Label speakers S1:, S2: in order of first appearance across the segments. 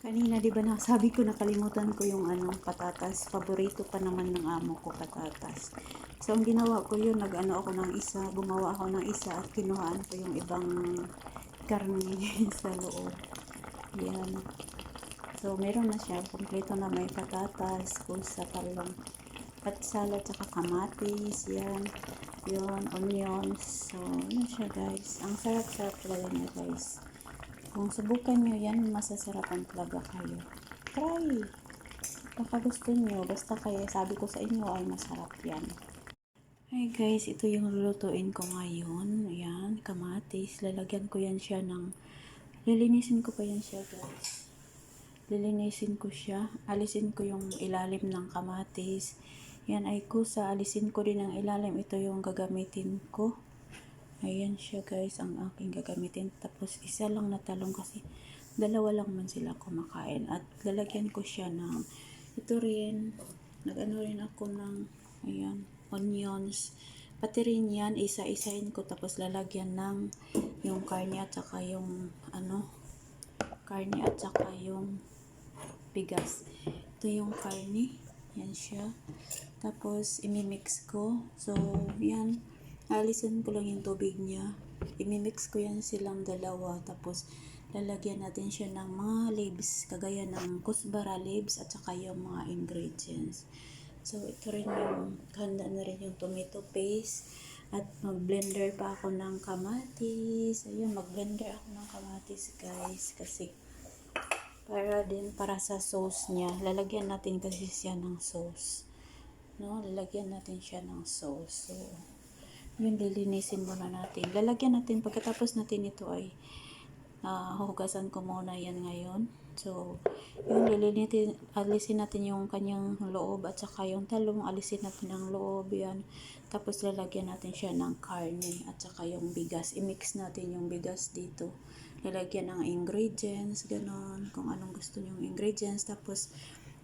S1: Kanina, di ba nasabi ko, nakalimutan ko yung patatas. Paborito pa naman ng amo ko, patatas. So, ang ginawa ko yun, ako ng isa, gumawa ako ng isa at kinuhaan ko yung ibang karne sa loob. Yan. So, meron na siya. Kompleto na, may patatas, pusa, talong, at salad, saka kamatis, yan. Yun, onions. So, yun siya guys. Ang sarap-sarap talaga niya guys. Kung subukan nyo yan, masasarapan talaga kayo. Try! Baka gusto nyo, basta kayo, sabi ko sa inyo ay masarap yan. Hi guys, ito yung lulutuin ko ngayon. Ayan, kamatis. Lalagyan ko yan siya ng, lilinisin ko pa yan siya guys. Lilinisin ko siya. Alisin ko yung ilalim ng kamatis. Yan ay kusa. Alisin ko din ang ilalim. Ito yung gagamitin ko. Ayan siya guys, ang aking gagamitin. Tapos isa lang na talong kasi dalawa lang man sila kumakain. At lalagyan ko siya ng, ito rin, nag-ano rin ako ng, ayan, onions. Pati rin yan, isa-isahin ko. Tapos lalagyan ng yung karne at saka yung, karne at saka yung bigas. Ito yung karne. Yan siya. Tapos, imimix ko. So, yan. Alisin ko lang yung tubig niya. Imimix ko yan silang dalawa. Tapos, lalagyan natin siya ng mga leaves. Kagaya ng kusbara leaves at saka yung mga ingredients. So, ito rin yung, handa na rin yung tomato paste. At mag-blender pa ako ng kamatis. Ayun, mag-blender ako ng kamatis guys. Kasi, para sa sauce niya. Lalagyan natin kasi siya ng sauce. No, lalagyan natin siya ng sauce. So, yun, lilinisin muna natin. Lalagyan natin, pagkatapos natin ito ay hugasan ko muna yan ngayon. So, yun, alisin natin yung kanyang loob at saka yung talong, alisin natin ang loob, yan. Tapos, lalagyan natin siya ng karne at saka yung bigas. I-mix natin yung bigas dito. Lalagyan ng ingredients, ganon, kung anong gusto nyong ingredients. Tapos,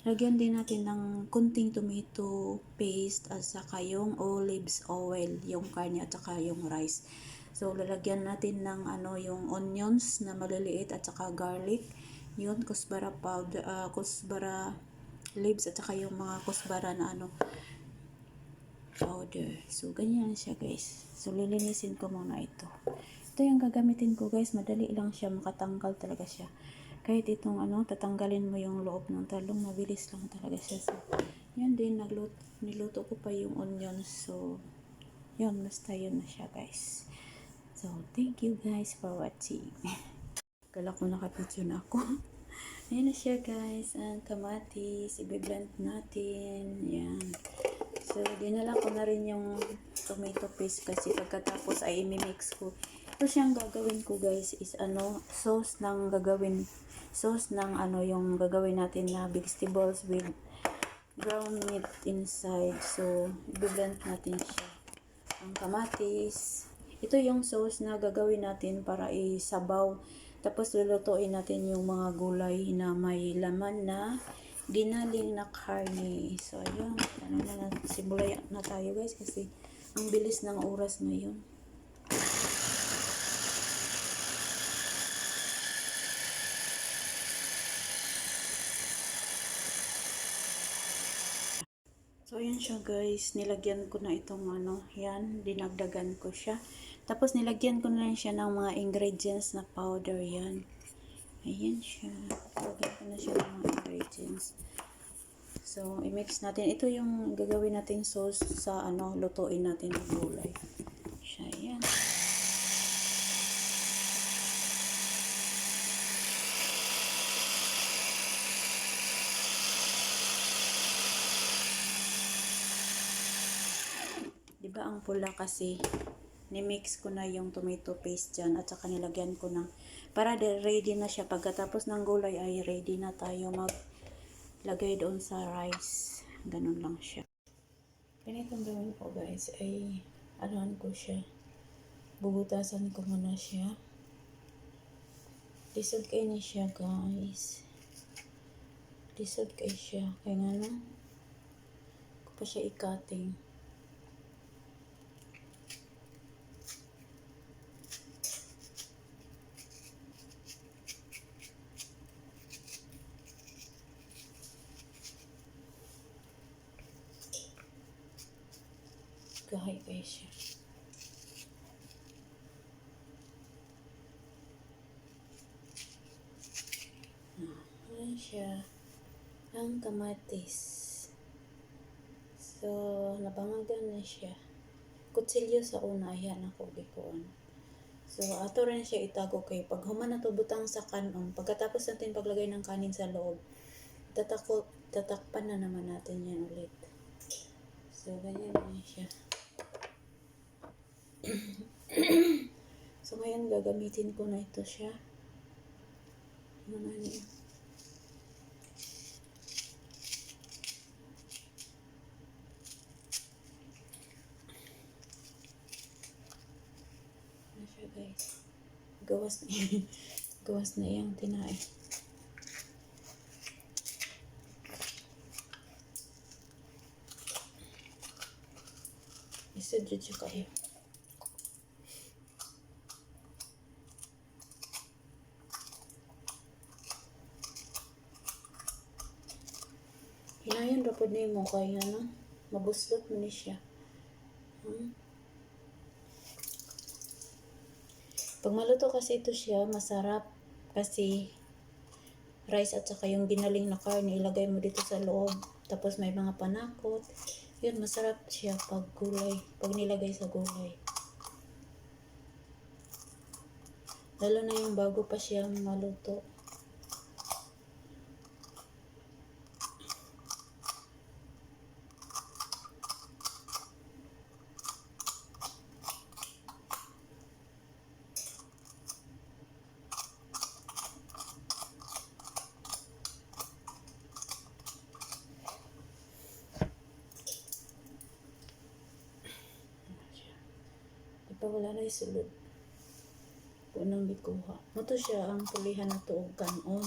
S1: lagyan din natin ng kunting tomato paste at saka yung olives oil, yung karne at saka yung rice. So, lalagyan natin ng yung onions na maliliit at saka garlic. Yun, kusbara powder, kusbara leaves at saka yung mga kusbara na powder. So, ganyan siya guys. So, lilinisin ko muna ito. Ito yung gagamitin ko guys. Madali lang siya, makatanggal talaga siya. Kahit itong tatanggalin mo yung loob ng talong, mabilis lang talaga siya. So, yan din, niluto ko pa yung onions. So, yun, basta yun na siya guys. So, thank you guys for watching. Kala ko nakapicture na ako. Ayan na siya guys, ang kamatis, i-blend natin. Yan. So, dinala ko na rin yung tomato paste kasi pagkatapos ay imimix ko. Ito siyang gagawin ko guys is sauce ng yung gagawin natin na vegetables with ground meat inside. So, i-blend natin siya. Ang kamatis. Ito yung sauce na gagawin natin para isabaw. Tapos, lulutuin natin yung mga gulay na may laman na ginaling na karne. So, ayun. Simula na tayo guys kasi ang bilis ng oras ngayon. So, ayan siya guys. Nilagyan ko na itong yan. Dinagdagan ko siya. Tapos, nilagyan ko na rin siya ng mga ingredients na powder yan. Ayan siya. Lagyan ko na siya ng mga ingredients. So, i-mix natin. Ito yung gagawin natin sauce sa lutuin natin ng gulay. Siya, yan. Diba ang pula kasi ni-mix ko na yung tomato paste dyan at saka nilagyan ko ng para ready na siya. Pagkatapos ng gulay ay ready na tayo maglagay doon sa rice. Ganun lang siya. Ganitong gawin ko guys ay ko siya. Bubutasan ko muna siya. Lisod kayo niya siya guys. Lisod kayo siya. Kaya nga ko pa siya i-cutting. Gahay kayo siya. Ayan siya. Ang kamatis. So, nabangagan na siya. Kutsilyo sa una, ayan ako gikuan. So, ato rin siya itago kay pag human na to butang sa kanon, pagkatapos natin paglagay ng kanin sa loob, tatakpan na naman natin yan ulit. So, ganyan na siya. So, ngayon gagamitin ko na ito siya. Ano niya? Ano siya guys? Gawas na iyang tinae. Isadyo siya kayo. Hinayon ra pod nimo kay ano, mabuslot mo ni siya. Pag maluto kasi ito siya, masarap kasi rice at saka yung ginaling na karne ilagay mo dito sa loob. Tapos may mga panakot. Yun, masarap siya pag gulay, pag nilagay sa gulay. Lalo na yung bago pa siya maluto. Di pa wala na isulod. Unang bikuha. Ito siya ang pulihan na to og kanon.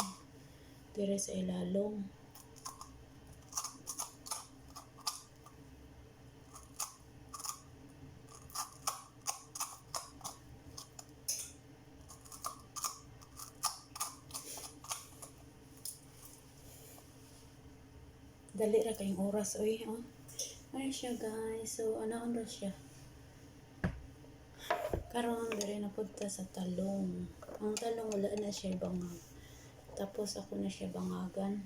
S1: Dire sa ilalong. Dali ra kayong oras oy, oh. Ay siya guys. So ano ra siya? Karon dire na punta sa talong. Ang talong wala na siya bangag. Tapos ako na siya bangagan.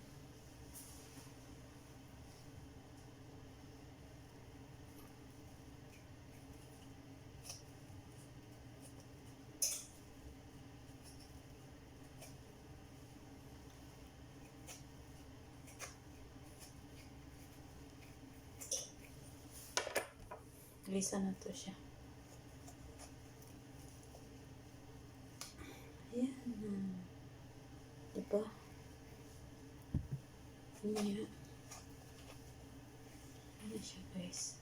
S1: Lisa na to siya. Ayan. Diba? Ayan. Ayan siya guys.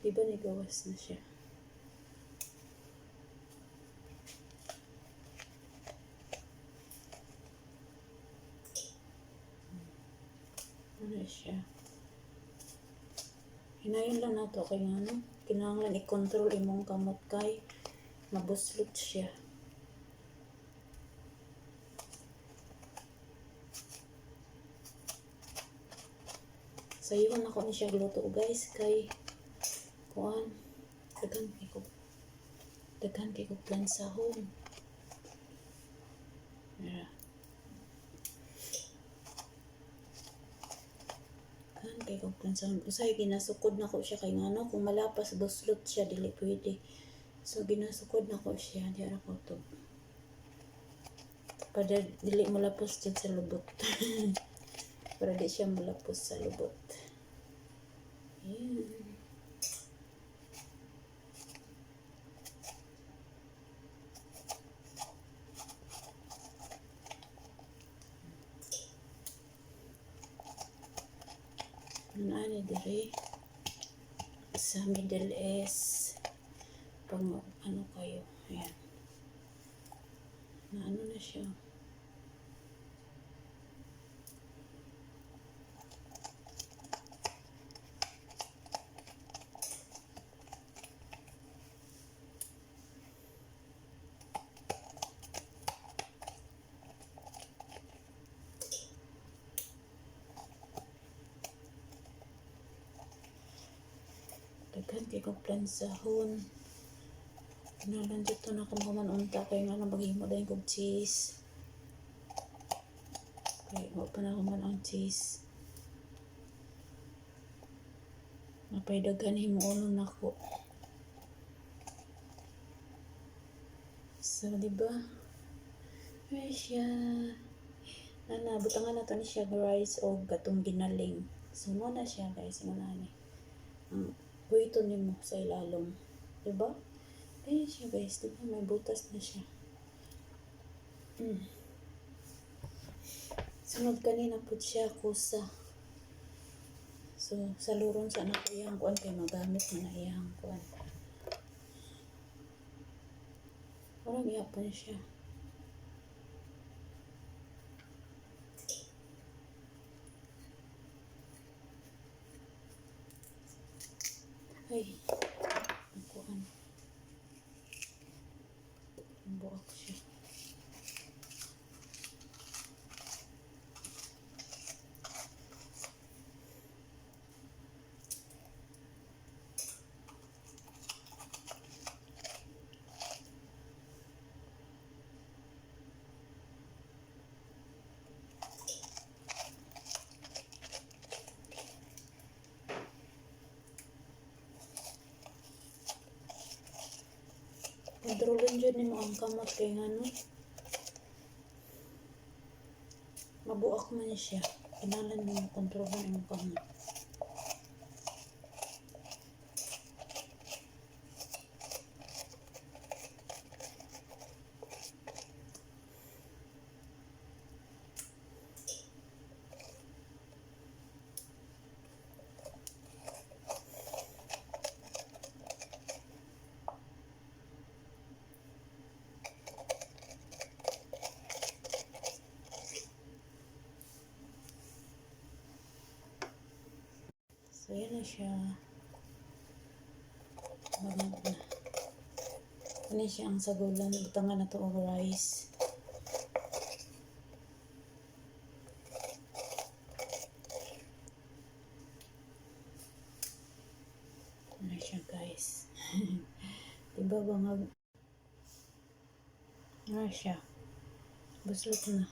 S1: Diba nagawas na siya? Ano siya? Hinayon lang nato kay ano, kinahanglan i-control imong kamot kay mabuslot siya. Sayuhan ako ni siya gluto guys kay kuan daghan kay ko plan sa home. Yeah. Kay kong plansahan. Usay, ginasukod na ko siya kay ngano. Kung malapas, buslot siya, dili pwede. So, ginasukod na ko siya. Di ara ko to. Para dili malapos dyan sa lubot. Para di siya malapos sa lubot. Ayan. Ano dire sa Middle East pang ano kayo, ayan na ano na siya. Kay kong plansahon. Nalan dito na kung kamanunta kay nga maghimo dahil kong cheese. Kaya pa na kuman ang cheese. Mapaydagan himuonon ako. So, diba? Ay siya. Butangan na to ni siya rice o gatong ginaling. So, mo na siya guys. Mo na ni. Huwito ni mo sa ilalong. Diba? Ay siya guys. Diba? May butas na siya. Sunod kanina po siya kusa. So, sa luron sa anak ko iyang kuan kay magamit na iyang kuan. Parang iyapan siya. Ay, ang kuan. Ang buak siya. Kontrolin dyan ni mo ang kamot kay nga no. Mabuak man siya. Kinalan mo kontrolin ang kamot. So, yan na siya. Maganda na. Ano siya ang sagulan. Butangan na to o rice. Ano siya guys. Diba bangag? Ano siya. Buslot na.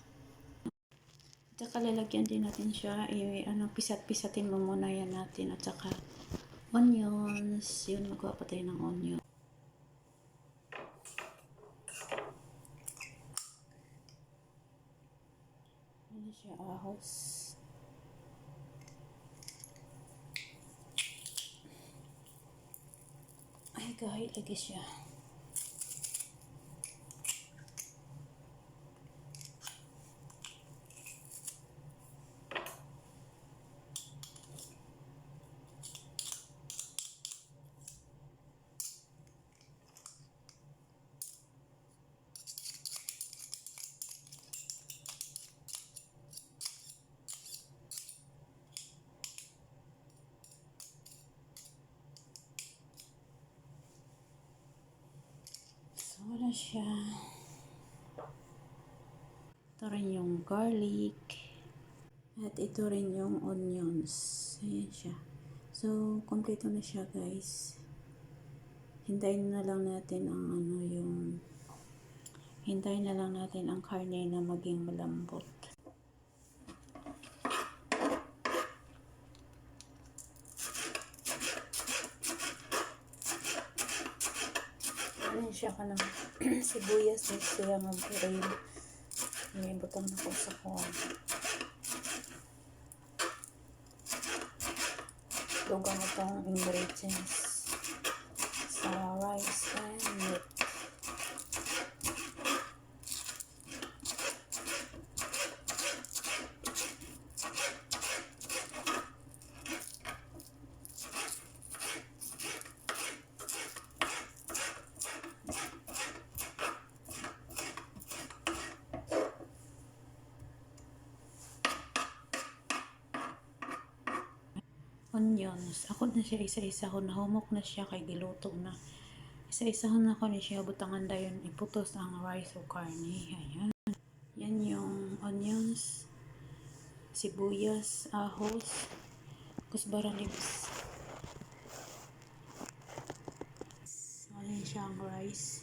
S1: At saka lalagyan din natin siya, pisat-pisatin mo muna yan natin. At saka onions, yun, magawa pa tayo ng onion. Ano siya, ahos. Ay, kahit lagi siya. Wala siya. Ito rin yung garlic. At ito rin yung onions. Ayan siya. So, kompleto na siya guys. Hintayin na lang natin ang hintayin na lang natin ang karne na maging malambot. Ano siya ka ng sibuyas na siya mag-rail. May butang na ko sa kuwan. Dugang itong ingredients sa rice and meat. Onions. Ako na siya isa-isa ko nahumok na siya kay giluto na. Isa-isa na ako ni siya butangan dayon iputos ang rice o karne. Ayan. Yan yung onions, sibuyas, ahos, kusbara leaves. Ayan siya ang rice.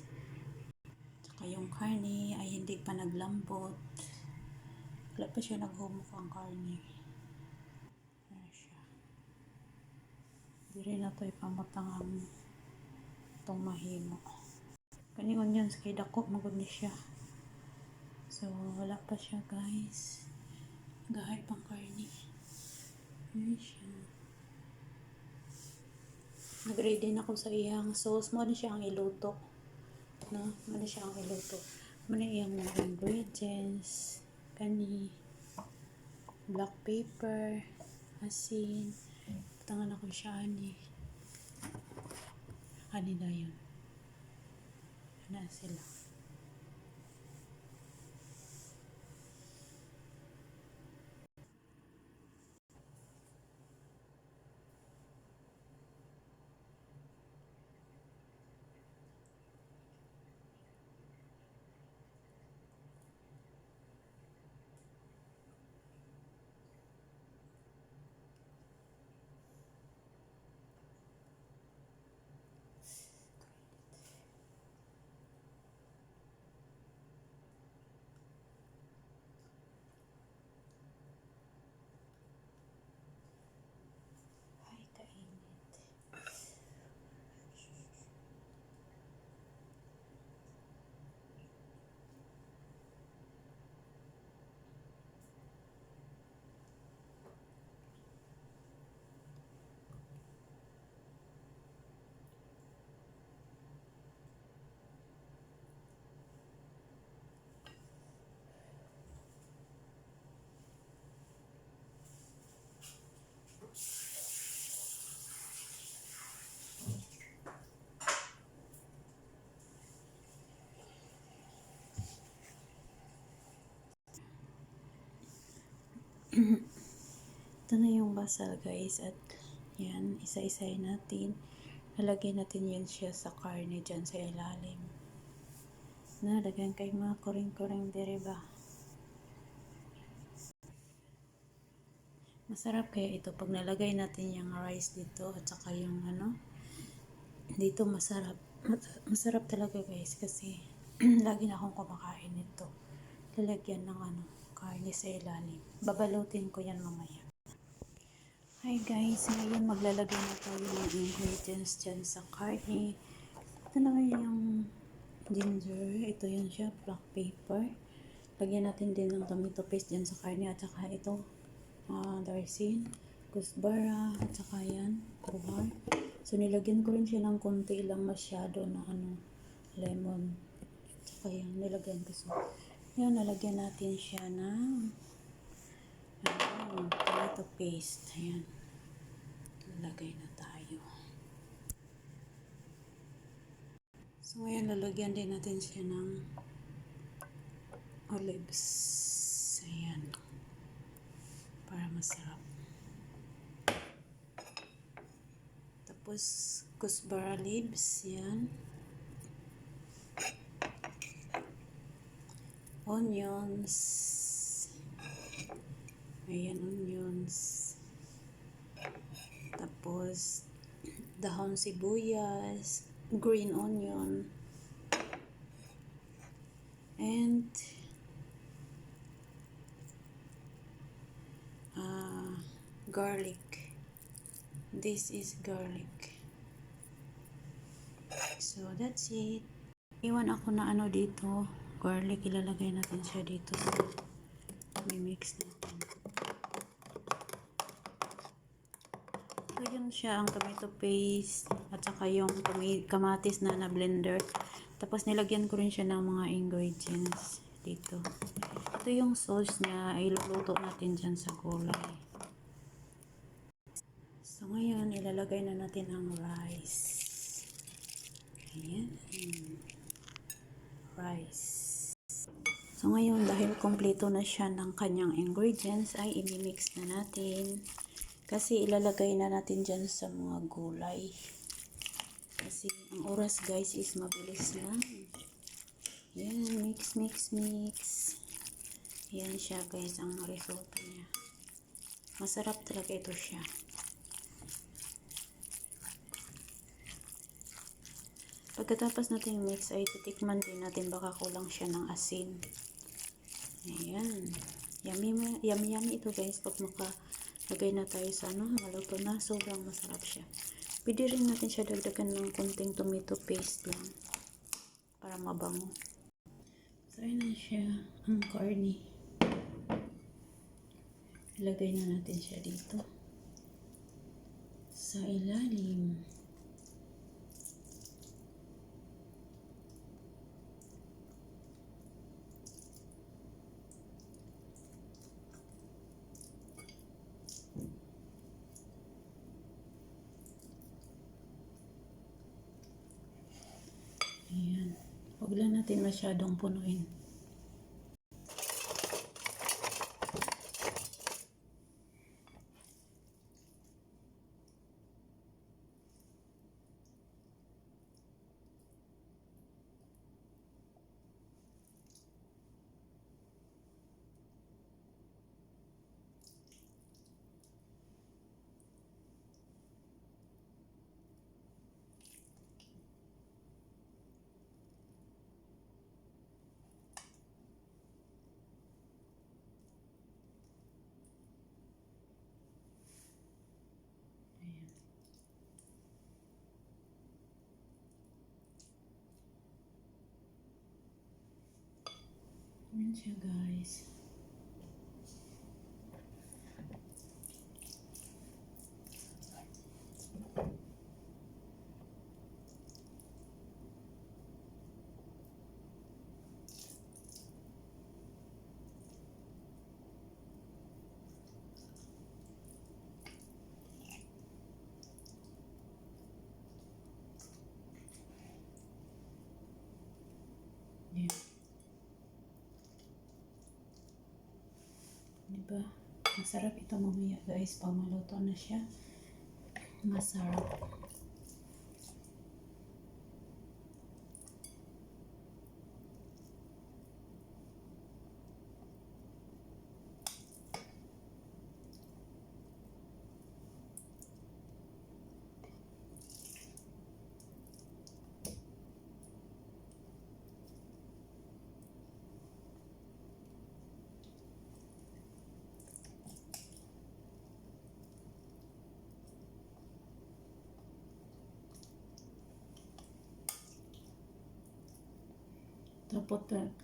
S1: Tsaka yung karne ay hindi pa naglambot. Wala pa siya naghumok ang karne. Ayan siya. Hindi rin na ito ipamatang itong mahimo. Kaning onions kay dako magod ni siya. So wala pa siya guys. Gahay pang karne. Ayan siya. Nag-ready na ako sa iyang sauce. Mo na siya ang iluto. No? Mo na siya ang iluto. Mo na iyang mga ingredients. Kani. Black pepper. Asin. Patangan ako siya ani. Ani na yun. Ano sila. Ay, kainit. Ito na yung basal guys at yan, isa-isahin natin. Lalagyan natin yan siya sa karne dyan sa ilalim. Nalagyan kay mga kuring-kuring dire ba. Masarap kaya ito pag nalagay natin yung rice dito at saka yung dito masarap. Masarap talaga guys kasi lagi na akong kumakain nito. Lalagyan ng karne sa ilalim. Babalutin ko yan mamaya. Hi guys, ngayon maglalagay na tayo ng ingredients dyan sa karne. Ito naman yung ginger, ito yun siya, black pepper. Lagyan natin din ng tomato paste dyan sa karne at saka ito, darsin, kusbara, at saka yan, buhar. So nilagyan ko rin siya ng konti lang masyado na lemon. At saka yan, nilagyan ko. So, yan, nalagyan natin siya ng tomato paste. Ayan. Lagay na tayo. So, ngayon lalagyan din natin siya ng olives. Ayan. Para masarap. Tapos, kusbara leaves. Yan. Onions. Ayan, onions. Tapos, dahon sibuyas, green onion, and garlic. This is garlic. So, that's it. Iwan ako na dito. Garlic, ilalagay natin siya dito. Mimix natin. So, yun siya ang tomato paste at saka yung kamatis na blender. Tapos nilagyan ko rin siya ng mga ingredients dito. Ito yung sauce niya ay iluluto natin dyan sa gulay. So ngayon ilalagay na natin ang rice. Ayan. Rice. So ngayon dahil kompleto na siya ng kanyang ingredients ay imimix na natin. Kasi ilalagay na natin dyan sa mga gulay. Kasi ang oras guys is mabilis lang. Yan, mix, mix, mix. Yan siya guys ang resulta niya. Masarap talaga ito siya. Pagkatapos natin mix ay titikman din natin baka kulang siya ng asin. Ayan. Yummy, yummy, yummy ito guys. Pag makalagay na tayo sa maluto na, sobrang masarap siya. Pwede rin natin siya dagdagan ng konting tomato paste lang para mabango. So, ayan na siya ang karne. Ilagay na natin siya dito sa ilalim. Ayan. Huwag lang natin masyadong punuin. Ayan siya guys. Ayan. Diba? Masarap ito mamaya guys pag maluto na siya. Masarap.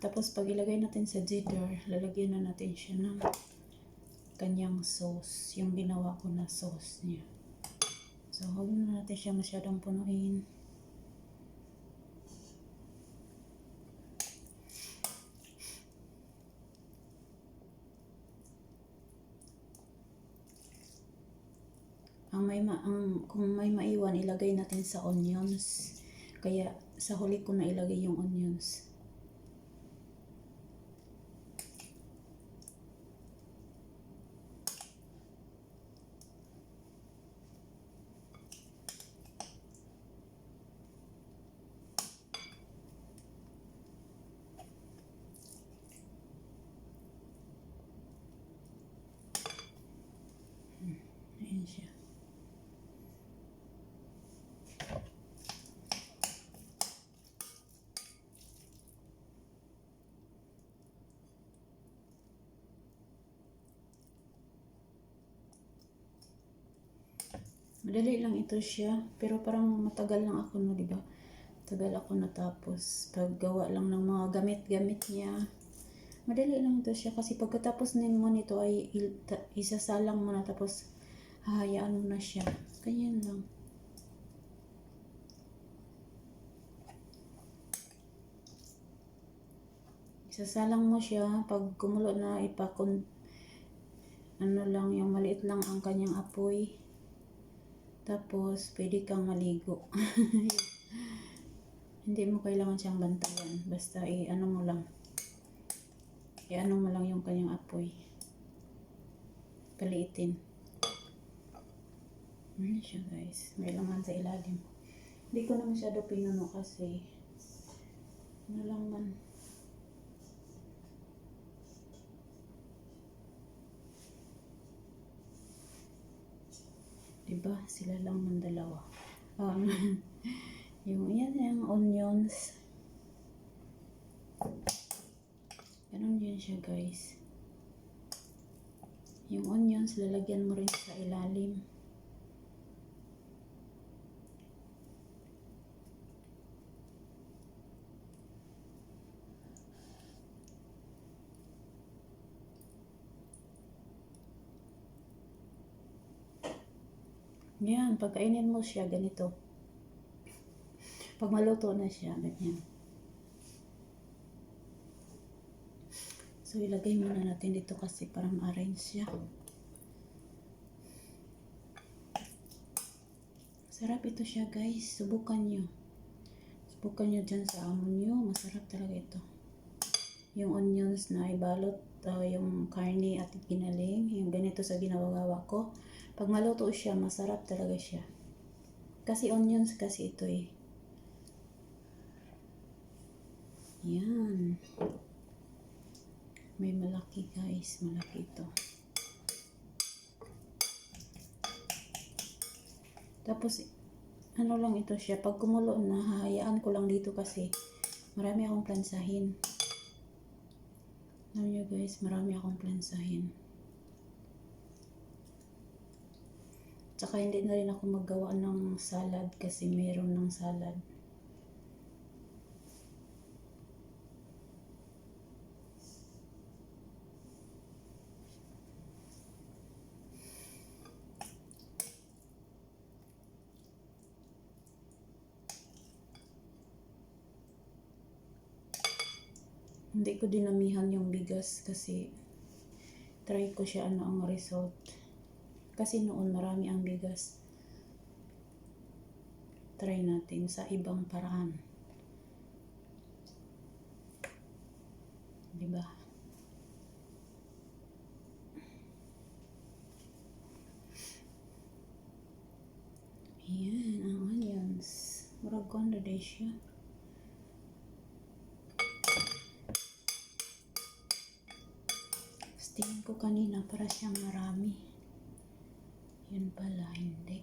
S1: Tapos pag ilagay natin sa jitter, lalagyan na natin siya ng kanyang sauce, yung ginawa ko na sauce niya. So, huwag na natin siya masyadong punuin. Kung may maiwan, ilagay natin sa onions. Kaya sa huli ko na ilagay yung onions. Ayan siya. Madali lang ito siya, pero parang matagal lang ako no, di ba? Tagal ako natapos. Paggawa lang ng mga gamit-gamit niya. Madali lang ito siya kasi pagkatapos mo nito ay isasalang mo na tapos hahayaan mo na siya. Ganyan lang. Isasalang mo siya pag kumulo na ano lang, yung maliit lang ang kanyang apoy. Tapos, pwede kang maligo. Hindi mo kailangan siyang bantayan. Basta i-ano mo lang yung kanyang apoy. Paliitin. Ayan siya guys. May laman sa ilalim. Hindi ko na masyado pinuno kasi ano lang man. Diba? Sila lang man dalawa. Yan yung onions. Ganun yun siya guys. Yung onions, lalagyan mo rin sa ilalim. Yan, pagkainin mo siya, ganito. Pag maluto na siya, ganyan. So, ilagay muna natin dito kasi para ma-arrange siya. Sarap ito siya guys. Subukan nyo. Subukan nyo dyan sa amo nyo. Masarap talaga ito. Yung onions na ibalot, yung karne at ginaling. Yung ganito sa ginawa ko. Pag maluto siya, masarap talaga siya. Kasi onions kasi ito eh. Yan. May malaki guys. Malaki ito. Tapos, ano lang ito siya. Pag kumulo na, hahayaan ko lang dito kasi marami akong plansahin. Alam nyo guys, marami akong plansahin. Tsaka hindi na rin ako maggawa ng salad kasi meron ng salad. Hindi ko dinamihan yung bigas kasi try ko siya ano ang result. Kasi noon marami ang bigas. Try natin sa ibang paraan. Diba? Ayan, ang onions. Murag ko na day siya. Tingin ko kanina para siyang marami. Yun pala, hindi.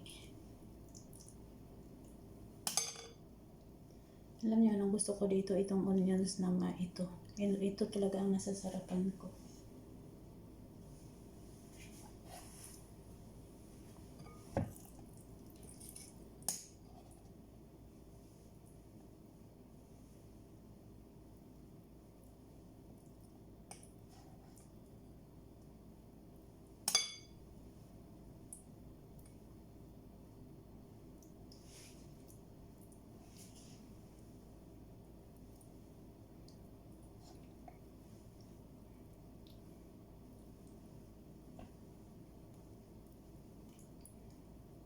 S1: Alam niyo, anong gusto ko dito, itong onions na ito. Ito talaga ang nasasarapan ko.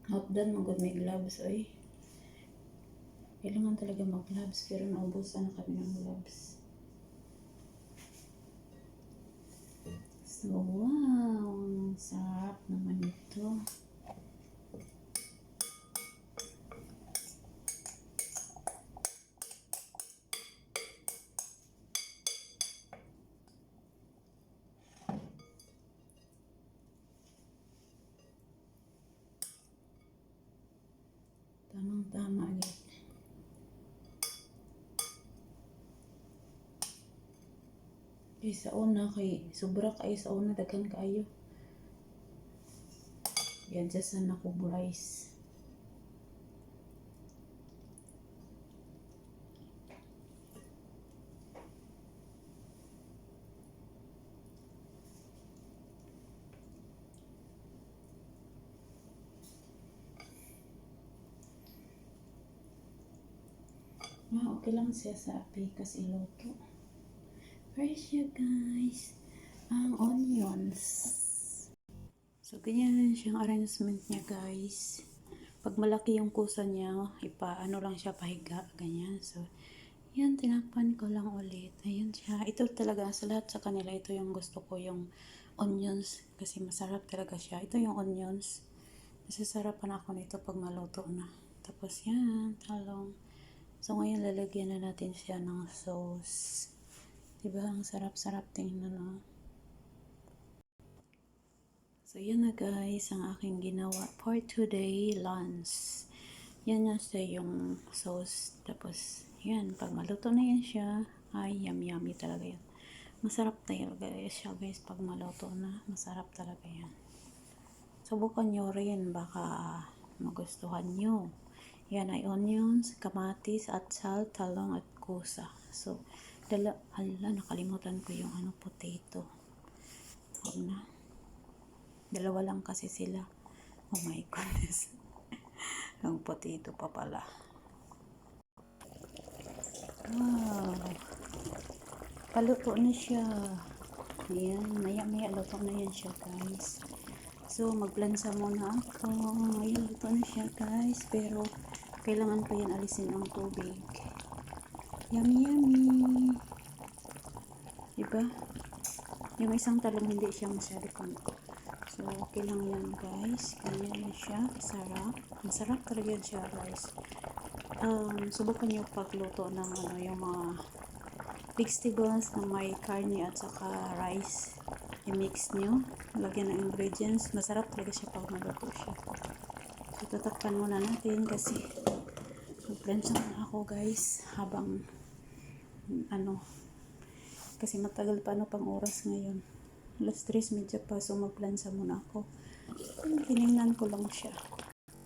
S1: Hotdon, magod may gloves, oy. Kailangan talaga mag-gloves, pero naubusan na kami ng gloves. So, wow! Sarap naman ito. Tamang-tama agad. Kay sa una, sobra kayo sa una, daghan kayo. Yan, dyan ako rice. Okay lang siya sa apikas iluto. Fresh siya guys. Ang onions. So, ganyan siyang arrangement niya guys. Pag malaki yung kusa niya, ano lang siya pahiga. Ganyan. So, yan, tinakpan ko lang ulit. Ayan siya. Ito talaga, sa lahat sa kanila, ito yung gusto ko, yung onions. Kasi masarap talaga siya. Ito yung onions. Nasasarapan ako nito pag maluto na. Tapos yan, talong. So, ngayon lalagyan na natin siya ng sauce. Diba? Ang sarap-sarap tingnan, no? So, yan na guys, ang aking ginawa for today lunch. Yan na siya yung sauce. Tapos, yan. Pag maluto na yan siya, ay yummy talaga yan. Masarap talaga siya guys. Pag maluto na, masarap talaga yan. Subukan nyo rin. Baka magustuhan nyo. Yan ay onions, kamatis, at salt, talong, at kusa. So, nakalimutan ko yung potato. Huwag na. Dalawa lang kasi sila. Oh my goodness. Ang potato pa pala. Wow. Paluto na siya. Ayan. Maya luto na yan siya guys. So, magplansa muna ako. Ayan, luto na siya guys. Pero, kailangan pa yan alisin ang tubig. Yummy. Diba? Yung isang talong hindi siya masyado kanto. So, okay lang yan guys. Ganyan na siya. Masarap talaga yan siya guys. Subukan nyo pagluto ng yung mga vegetables na may karne at saka rice. I-mix nyo. Lagyan ng ingredients. Masarap talaga siya pag maluto siya. So, tatakpan muna natin kasi mag-plancha na ako guys. Habang kasi matagal pa pang oras ngayon. Alas 3:30 pa. So, mag-plancha muna ako. Tinignan ko lang siya.